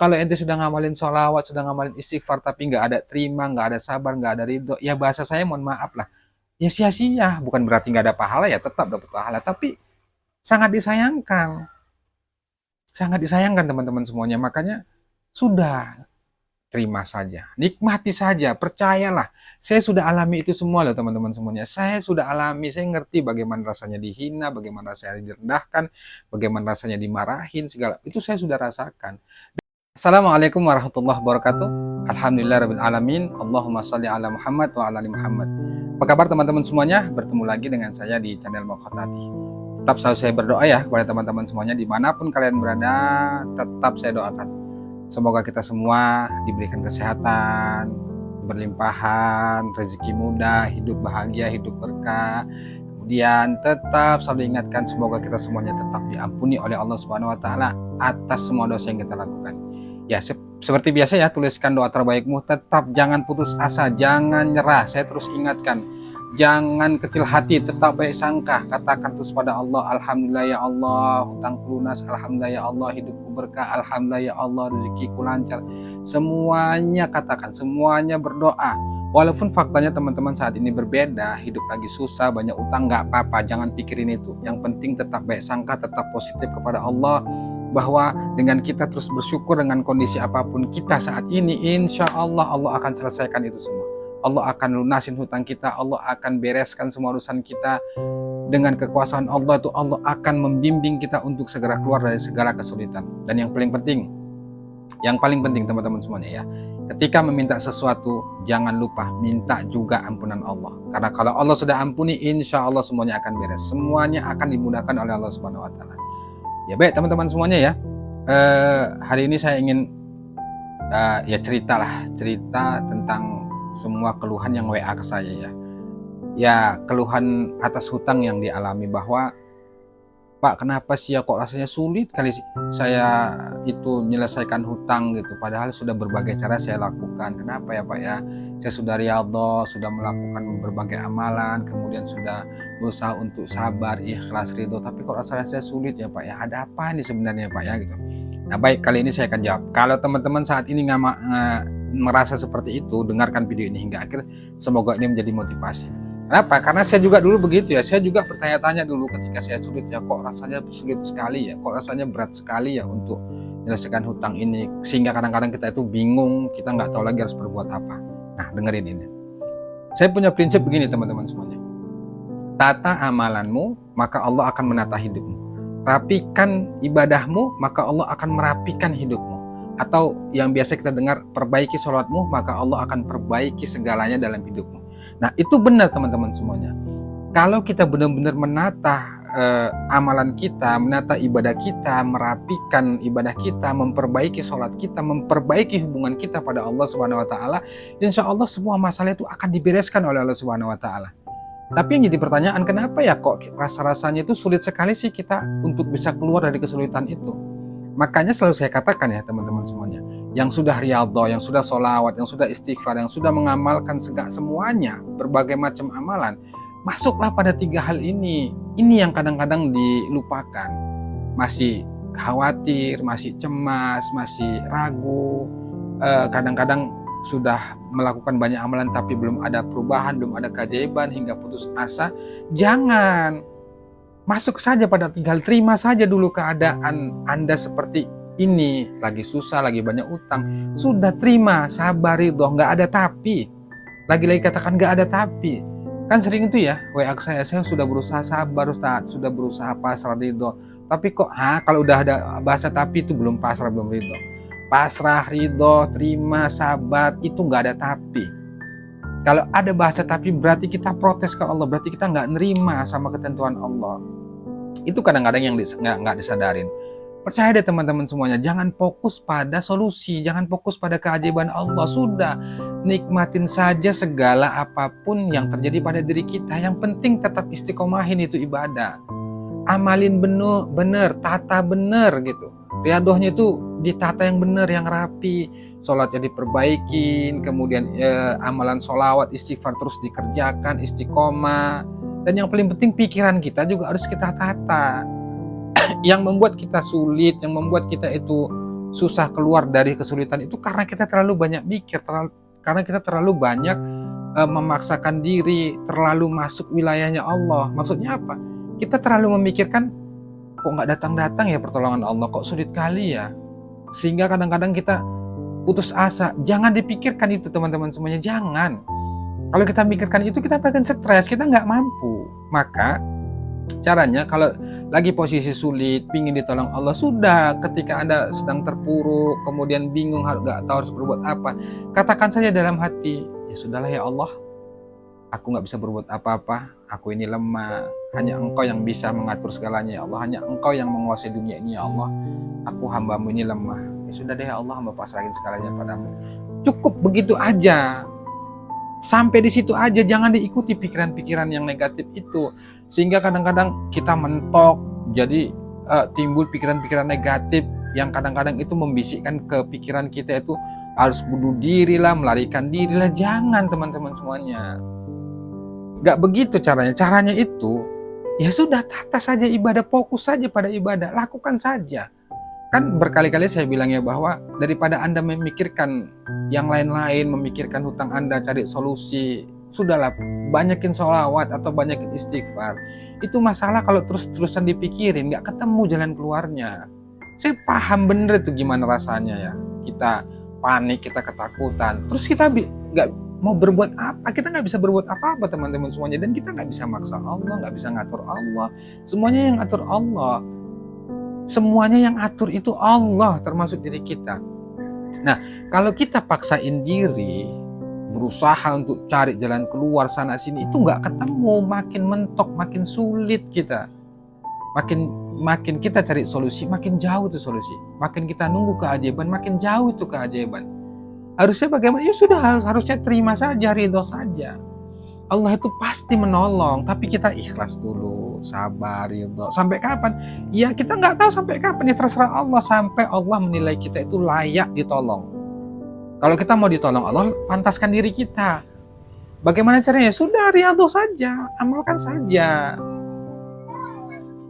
Kalau ente sudah ngamalin sholawat, sudah ngamalin istighfar, tapi nggak ada terima, nggak ada sabar, nggak ada ridho, ya bahasa saya mohon maaf lah, ya sia-sia. Bukan berarti nggak ada pahala, ya tetap dapat pahala, tapi sangat disayangkan. Sangat disayangkan teman-teman semuanya. Makanya sudah, terima saja, nikmati saja, percayalah. Saya sudah alami itu semua loh teman-teman semuanya. Saya sudah alami, saya ngerti bagaimana rasanya dihina, bagaimana rasanya direndahkan, bagaimana rasanya dimarahin, segala itu saya sudah rasakan. Assalamualaikum warahmatullahi wabarakatuh. Alhamdulillahirrahmanirrahim. Allahumma sholli ala Muhammad wa ala ali Muhammad. Apa kabar teman-teman semuanya? Bertemu lagi dengan saya di channel Mokhatati. Tetap selalu saya berdoa ya kepada teman-teman semuanya, dimanapun kalian berada, tetap saya doakan semoga kita semua diberikan kesehatan, berlimpahan, rezeki mudah, hidup bahagia, hidup berkah. Kemudian tetap selalu ingatkan semoga kita semuanya tetap diampuni oleh Allah Subhanahu wa taala atas semua dosa yang kita lakukan. Ya, seperti biasa ya, tuliskan doa terbaikmu, tetap jangan putus asa, jangan nyerah. Saya terus ingatkan, jangan kecil hati, tetap baik sangka. Katakan terus pada Allah, alhamdulillah ya Allah, hutangku lunas, alhamdulillah ya Allah, hidupku berkah, alhamdulillah ya Allah, rezekiku lancar. Semuanya katakan, semuanya berdoa. Walaupun faktanya teman-teman saat ini berbeda, hidup lagi susah, banyak utang, nggak apa-apa, jangan pikirin itu. Yang penting tetap baik sangka, tetap positif kepada Allah, bahwa dengan kita terus bersyukur dengan kondisi apapun kita saat ini, insya Allah Allah akan selesaikan itu semua. Allah akan lunasin hutang kita, Allah akan bereskan semua urusan kita. Dengan kekuasaan Allah itu, Allah akan membimbing kita untuk segera keluar dari segala kesulitan. Dan yang paling penting teman-teman semuanya ya, ketika meminta sesuatu, jangan lupa minta juga ampunan Allah. Karena kalau Allah sudah ampuni, insya Allah semuanya akan beres, semuanya akan dimudahkan oleh Allah Subhanahu wa taala. Ya baik teman-teman semuanya ya, hari ini saya ingin ya cerita tentang semua keluhan yang WA ke saya ya. Ya, keluhan atas hutang yang dialami, bahwa Pak, kenapa sih ya kok rasanya sulit kali saya itu menyelesaikan hutang gitu, padahal sudah berbagai cara saya lakukan. Kenapa ya Pak ya? Saya sudah riyadhah, sudah melakukan berbagai amalan, kemudian sudah berusaha untuk sabar, ikhlas, ridho, tapi kok rasanya saya sulit ya Pak ya? Ada apa nih sebenarnya Pak ya gitu. Nah baik, kali ini saya akan jawab. Kalau teman-teman saat ini merasa seperti itu, dengarkan video ini hingga akhir, semoga ini menjadi motivasi. Kenapa? Karena saya juga dulu begitu ya, saya juga bertanya-tanya dulu ketika saya sulit ya, kok rasanya sulit sekali ya, kok rasanya berat sekali ya untuk menyelesaikan hutang ini, sehingga kadang-kadang kita itu bingung, kita nggak tahu lagi harus berbuat apa. Nah dengerin ini, saya punya prinsip begini teman-teman semuanya, tata amalanmu maka Allah akan menata hidupmu, rapikan ibadahmu maka Allah akan merapikan hidupmu, atau yang biasa kita dengar, perbaiki sholatmu maka Allah akan perbaiki segalanya dalam hidupmu. Nah itu benar teman-teman semuanya. Kalau kita benar-benar menata amalan kita, menata ibadah kita, merapikan ibadah kita, memperbaiki sholat kita, memperbaiki hubungan kita pada Allah Subhanahu wa taala, insya Allah semua masalah itu akan dibereskan oleh Allah Subhanahu wa taala. Tapi yang jadi pertanyaan, kenapa ya kok rasa-rasanya itu sulit sekali sih kita untuk bisa keluar dari kesulitan itu? Makanya selalu saya katakan ya teman-teman semuanya, yang sudah riyadhah, yang sudah sholawat, yang sudah istighfar, yang sudah mengamalkan semuanya, berbagai macam amalan, masuklah pada 3 hal ini. Ini yang kadang-kadang dilupakan. Masih khawatir, masih cemas, masih ragu, kadang-kadang sudah melakukan banyak amalan tapi belum ada perubahan, belum ada keajaiban, hingga putus asa. Jangan. Masuk saja pada tinggal terima saja dulu keadaan Anda seperti ini, lagi susah, lagi banyak utang. Sudah terima, sabar, ridho, nggak ada tapi. Lagi-lagi katakan nggak ada tapi. Kan sering itu ya, WA saya sudah berusaha sabar Ustaz, sudah berusaha pasrah, ridho. Tapi kok, kalau udah ada bahasa tapi itu belum pasrah, belum ridho. Pasrah, ridho, terima, sabar, itu nggak ada tapi. Kalau ada bahasa tapi berarti kita protes ke Allah, berarti kita nggak nerima sama ketentuan Allah. Itu kadang-kadang yang nggak disadarin. Percaya deh teman-teman semuanya, jangan fokus pada solusi, jangan fokus pada keajaiban Allah. Sudah, nikmatin saja segala apapun yang terjadi pada diri kita. Yang penting tetap istiqomahin itu ibadah. Amalin bener, tata bener gitu. Riyadhahnya itu ditata yang benar, yang rapi, sholatnya diperbaikin, kemudian amalan sholawat, istighfar terus dikerjakan, istiqomah. Dan yang paling penting, pikiran kita juga harus kita tata. Yang membuat kita sulit, yang membuat kita itu susah keluar dari kesulitan itu karena kita terlalu banyak mikir, karena kita terlalu banyak memaksakan diri, terlalu masuk wilayahnya Allah. Maksudnya apa? Kita terlalu memikirkan, kok nggak datang-datang ya pertolongan Allah, kok sulit kali ya. Sehingga kadang-kadang kita putus asa. Jangan dipikirkan itu teman-teman semuanya, jangan. Kalau kita mikirkan itu kita akan stres, kita nggak mampu. Maka caranya kalau lagi posisi sulit, pingin ditolong Allah, sudah ketika Anda sedang terpuruk, kemudian bingung nggak tahu harus berbuat apa, katakan saja dalam hati, ya sudahlah ya Allah, aku nggak bisa berbuat apa-apa, aku ini lemah, hanya Engkau yang bisa mengatur segalanya ya Allah, hanya Engkau yang menguasai dunia ini ya Allah, aku hambamu ini lemah, ya sudah deh ya Allah, hamba pasrahin segalanya padamu. Cukup begitu aja. Sampai di situ aja, jangan diikuti pikiran-pikiran yang negatif itu, sehingga kadang-kadang kita mentok, jadi timbul pikiran-pikiran negatif yang kadang-kadang itu membisikkan ke pikiran kita itu harus bunuh diri lah, melarikan diri lah. Jangan teman-teman semuanya, gak begitu caranya. Caranya itu ya sudah, tata saja ibadah, fokus saja pada ibadah, lakukan saja. Kan berkali-kali saya bilangnya bahwa daripada Anda memikirkan yang lain-lain, memikirkan hutang Anda, cari solusi, sudahlah banyakin sholawat atau banyakin istighfar. Itu masalah kalau terus-terusan dipikirin, nggak ketemu jalan keluarnya. Saya paham bener itu gimana rasanya ya. Kita panik, kita ketakutan, terus kita nggak mau berbuat apa, kita nggak bisa berbuat apa-apa teman-teman semuanya. Dan kita nggak bisa maksa Allah, nggak bisa ngatur Allah, semuanya yang ngatur Allah. Semuanya yang atur itu Allah, termasuk diri kita. Nah, kalau kita paksain diri, berusaha untuk cari jalan keluar sana sini, itu nggak ketemu, makin mentok, makin sulit kita. Makin kita cari solusi, makin jauh itu solusi. Makin kita nunggu keajaiban, makin jauh itu keajaiban. Harusnya bagaimana? Ya sudah, harusnya terima saja, ridho saja. Allah itu pasti menolong, tapi kita ikhlas dulu, sabar, ridho. Sampai kapan? Ya kita nggak tahu sampai kapan, ya terserah Allah, sampai Allah menilai kita itu layak ditolong. Kalau kita mau ditolong Allah, pantaskan diri kita. Bagaimana caranya? Sudah, ridho saja, amalkan saja.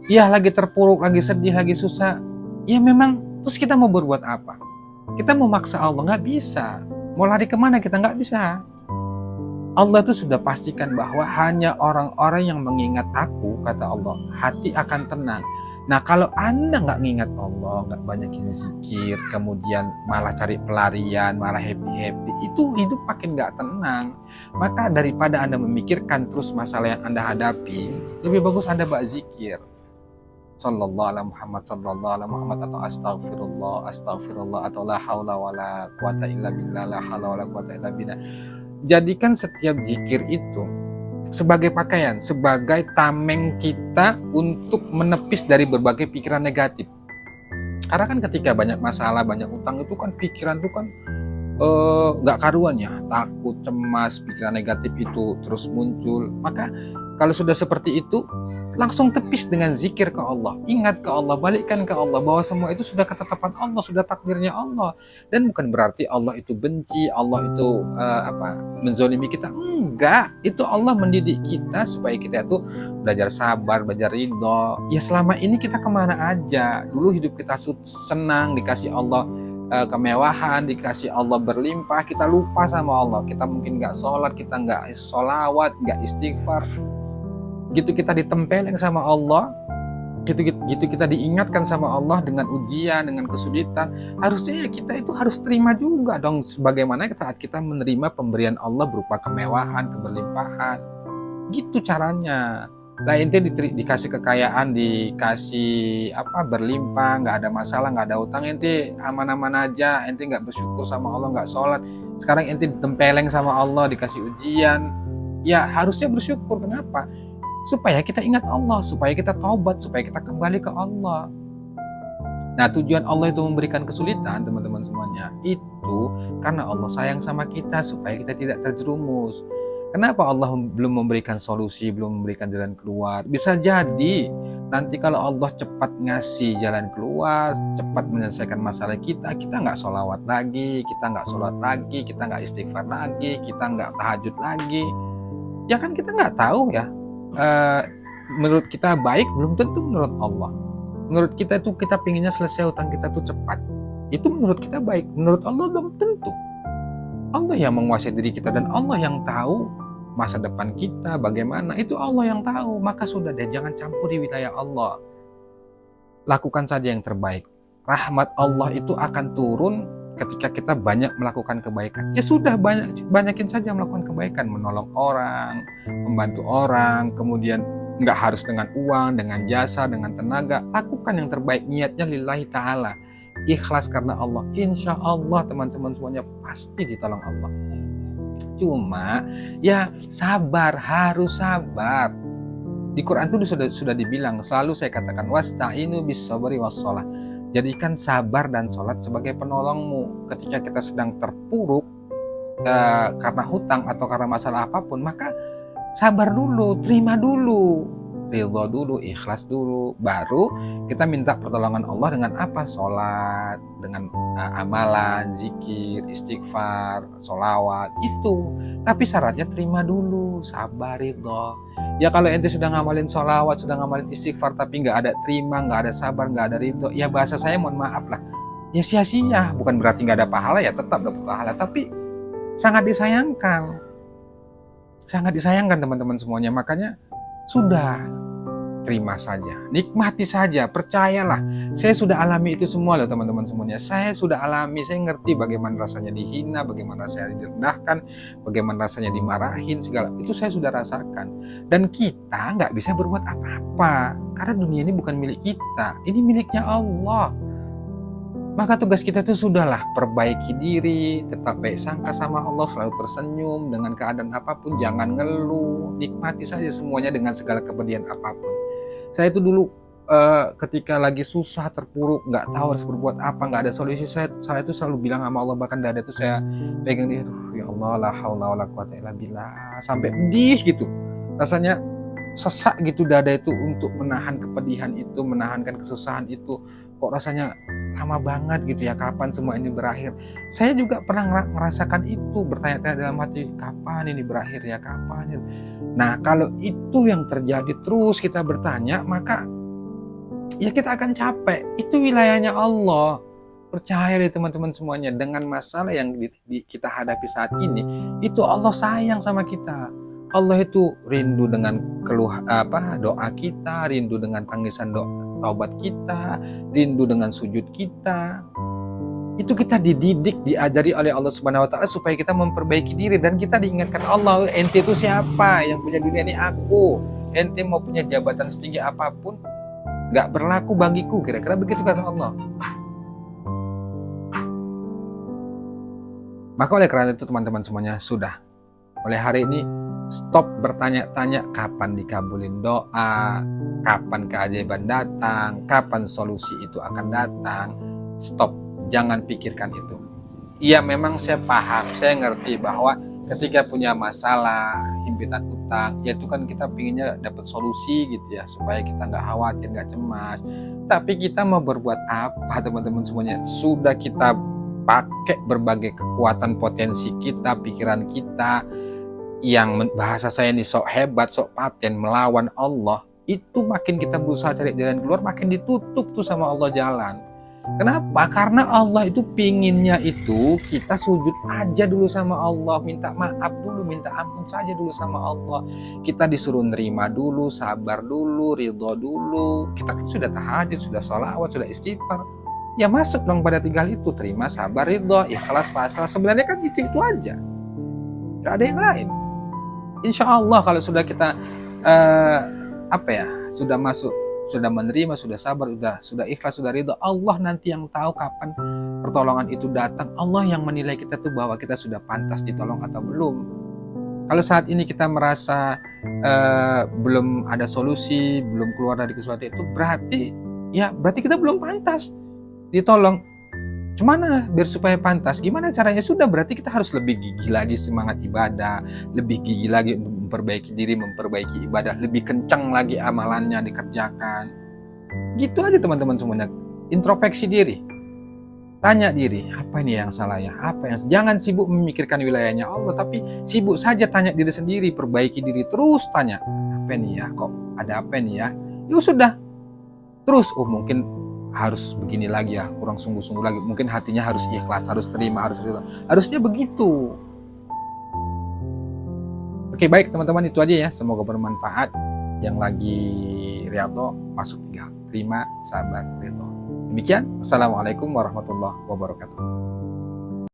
Ya lagi terpuruk, lagi sedih, lagi susah, ya memang, terus kita mau berbuat apa? Kita mau maksa Allah? Nggak bisa. Mau lari kemana kita? Nggak bisa. Allah itu sudah pastikan bahwa hanya orang-orang yang mengingat aku, kata Allah, hati akan tenang. Nah kalau Anda nggak ngingat Allah, nggak banyakin zikir, kemudian malah cari pelarian, malah happy-happy, itu hidup makin nggak tenang. Maka daripada Anda memikirkan terus masalah yang Anda hadapi, lebih bagus Anda berzikir. Sallallahu alaihi Muhammad, sallallahu alaihi Muhammad, atau astagfirullah, astagfirullah, atau la haula wala quwata illa billah, la haula wala quwata illa billah. Jadikan setiap zikir itu sebagai pakaian, sebagai tameng kita untuk menepis dari berbagai pikiran negatif. Karena kan ketika banyak masalah, banyak utang, itu kan pikiran itu kan gak karuan ya, takut, cemas, pikiran negatif itu terus muncul. Maka kalau sudah seperti itu, langsung tepis dengan zikir ke Allah, ingat ke Allah, balikkan ke Allah bahwa semua itu sudah ketetapan Allah, sudah takdirnya Allah. Dan bukan berarti Allah itu benci, Allah itu menzolimi kita, enggak. Itu Allah mendidik kita supaya kita itu belajar sabar, belajar ridho. Ya selama ini kita kemana aja, dulu hidup kita senang, dikasih Allah kemewahan, dikasih Allah berlimpah, kita lupa sama Allah, kita mungkin nggak sholat, kita nggak sholawat, nggak istighfar. Gitu kita ditempeleng sama Allah, gitu kita diingatkan sama Allah dengan ujian, dengan kesulitan. Harusnya ya kita itu harus terima juga dong, sebagaimana saat kita menerima pemberian Allah berupa kemewahan, keberlimpahan. Gitu caranya. Lah ente dikasih kekayaan, dikasih berlimpah, nggak ada masalah, nggak ada utang, ente aman-aman aja, ente nggak bersyukur sama Allah, nggak sholat. Sekarang ente ditempeleng sama Allah, dikasih ujian, ya harusnya bersyukur. Kenapa? Supaya kita ingat Allah, supaya kita taubat, supaya kita kembali ke Allah. Nah tujuan Allah itu memberikan kesulitan teman-teman semuanya, itu karena Allah sayang sama kita, supaya kita tidak terjerumus. Kenapa Allah belum memberikan solusi, belum memberikan jalan keluar? Bisa jadi nanti kalau Allah cepat ngasih jalan keluar, cepat menyelesaikan masalah kita nggak sholawat lagi, kita nggak sholat lagi, kita nggak istighfar lagi, kita nggak tahajud lagi. Ya kan kita nggak tahu ya. Menurut kita baik, belum tentu menurut Allah. Menurut kita itu kita pinginnya selesai utang kita tuh cepat. itu menurut kita baik, menurut Allah belum tentu. Allah yang menguasai diri kita dan Allah yang tahu masa depan kita bagaimana, itu Allah yang tahu. Maka sudah deh, jangan campuri wilayah Allah. Lakukan saja yang terbaik. Rahmat Allah itu akan turun ketika kita banyak melakukan kebaikan. Ya sudah, banyakin saja melakukan kebaikan, menolong orang, membantu orang, kemudian nggak harus dengan uang, dengan jasa, dengan tenaga. Lakukan yang terbaik, niatnya lillahi ta'ala, ikhlas karena Allah. Insya Allah teman-teman semuanya pasti ditolong Allah. Cuma ya sabar, harus sabar. Di Quran itu sudah dibilang, selalu saya katakan, wasta'inu bis sabri was shalah. Jadikan sabar dan sholat sebagai penolongmu. Ketika kita sedang terpuruk karena hutang atau karena masalah apapun, maka sabar dulu, terima dulu, ridho dulu, ikhlas dulu, baru kita minta pertolongan Allah dengan apa? Sholat, dengan amalan, zikir, istighfar, sholawat, itu. Tapi syaratnya terima dulu, sabar, ridho. Ya kalau ente sudah ngamalin sholawat, sudah ngamalin istighfar, tapi nggak ada terima, nggak ada sabar, nggak ada ridho, ya bahasa saya mohon maaf lah, ya sia-sia. Bukan berarti nggak ada pahala, ya tetap dapat pahala, tapi sangat disayangkan. Sangat disayangkan teman-teman semuanya. Makanya sudah, terima saja, nikmati saja, percayalah. Saya sudah alami itu semua loh teman-teman semuanya. Saya sudah alami, saya ngerti bagaimana rasanya dihina, bagaimana rasanya direndahkan, bagaimana rasanya dimarahin, segala itu saya sudah rasakan. Dan kita nggak bisa berbuat apa-apa, karena dunia ini bukan milik kita, ini miliknya Allah. Maka tugas kita itu sudahlah, perbaiki diri, tetap baik sangka sama Allah, selalu tersenyum dengan keadaan apapun, jangan ngeluh, nikmati saja semuanya dengan segala kepedihan apapun. Saya itu dulu ketika lagi susah, terpuruk, nggak tahu harus berbuat apa, nggak ada solusi, saya itu selalu bilang sama Allah, bahkan dada itu saya pegang dia, ya Allah, la haula wala quwata illa billah, sampai pedih gitu, rasanya sesak gitu dada itu untuk menahan kepedihan itu, menahankan kesusahan itu. Kok rasanya lama banget gitu ya, kapan semua ini berakhir? Saya juga pernah merasakan itu, bertanya-tanya dalam hati, kapan ini berakhir ya, kapan ini? Nah kalau itu yang terjadi terus kita bertanya, maka ya kita akan capek. Itu wilayahnya Allah. Percaya deh teman-teman semuanya, dengan masalah yang kita hadapi saat ini, itu Allah sayang sama kita. Allah itu rindu dengan doa kita, rindu dengan tangisan taubat kita, rindu dengan sujud kita. Itu kita dididik, diajari oleh Allah Subhanahu wa taala supaya kita memperbaiki diri, dan kita diingatkan Allah, ente itu siapa? Yang punya dunia ini aku. Ente mau punya jabatan setinggi apapun nggak berlaku bagiku, kira-kira begitu kata Allah. Maka oleh karena itu teman-teman semuanya, sudah, mulai hari ini stop bertanya-tanya kapan dikabulin doa, kapan keajaiban datang, kapan solusi itu akan datang. Stop, jangan pikirkan itu. Iya memang saya paham, saya ngerti bahwa ketika punya masalah, himpitan utang, ya itu kan kita pinginnya dapat solusi gitu ya, supaya kita nggak khawatir, nggak cemas. Tapi kita mau berbuat apa teman-teman semuanya? Sudah kita pakai berbagai kekuatan potensi kita, pikiran kita, yang bahasa saya ini sok hebat, sok paten melawan Allah, itu makin kita berusaha cari jalan keluar, makin ditutup tuh sama Allah jalan. Kenapa? Karena Allah itu pinginnya itu kita sujud aja dulu sama Allah, minta maaf dulu, minta ampun saja dulu sama Allah. Kita disuruh nerima dulu, sabar dulu, ridho dulu. Kita kan sudah tahajud, sudah sholawat, sudah istighfar, ya masuk dong pada tinggal itu, terima, sabar, ridho, ikhlas, pasrah. Sebenarnya kan itu aja, gak ada yang lain. Insya Allah kalau sudah kita sudah masuk, sudah menerima, sudah sabar, sudah ikhlas, sudah ridho, Allah nanti yang tahu kapan pertolongan itu datang. Allah yang menilai kita tuh bahwa kita sudah pantas ditolong atau belum. Kalau saat ini kita merasa belum ada solusi, belum keluar dari kesulitan itu, berarti kita belum pantas ditolong. Gimana biar supaya pantas? Gimana caranya? Sudah, berarti kita harus lebih gigih lagi semangat ibadah, lebih gigih lagi untuk memperbaiki diri, memperbaiki ibadah, lebih kencang lagi amalannya dikerjakan. Gitu aja teman-teman semuanya. Introspeksi diri. Tanya diri, apa ini yang salah ya? Jangan sibuk memikirkan wilayahnya Allah, tapi sibuk saja tanya diri sendiri, perbaiki diri, terus tanya, apa nih ya? Kok ada apa nih ya? Ya sudah. Terus mungkin harus begini lagi ya, kurang sungguh-sungguh lagi. Mungkin hatinya harus ikhlas, harus terima, harus rela. Harusnya begitu. Oke, baik teman-teman, itu aja ya. Semoga bermanfaat. Yang lagi Rialto masuk tinggal terima, sabar, ridho. Demikian, Assalamualaikum warahmatullahi wabarakatuh.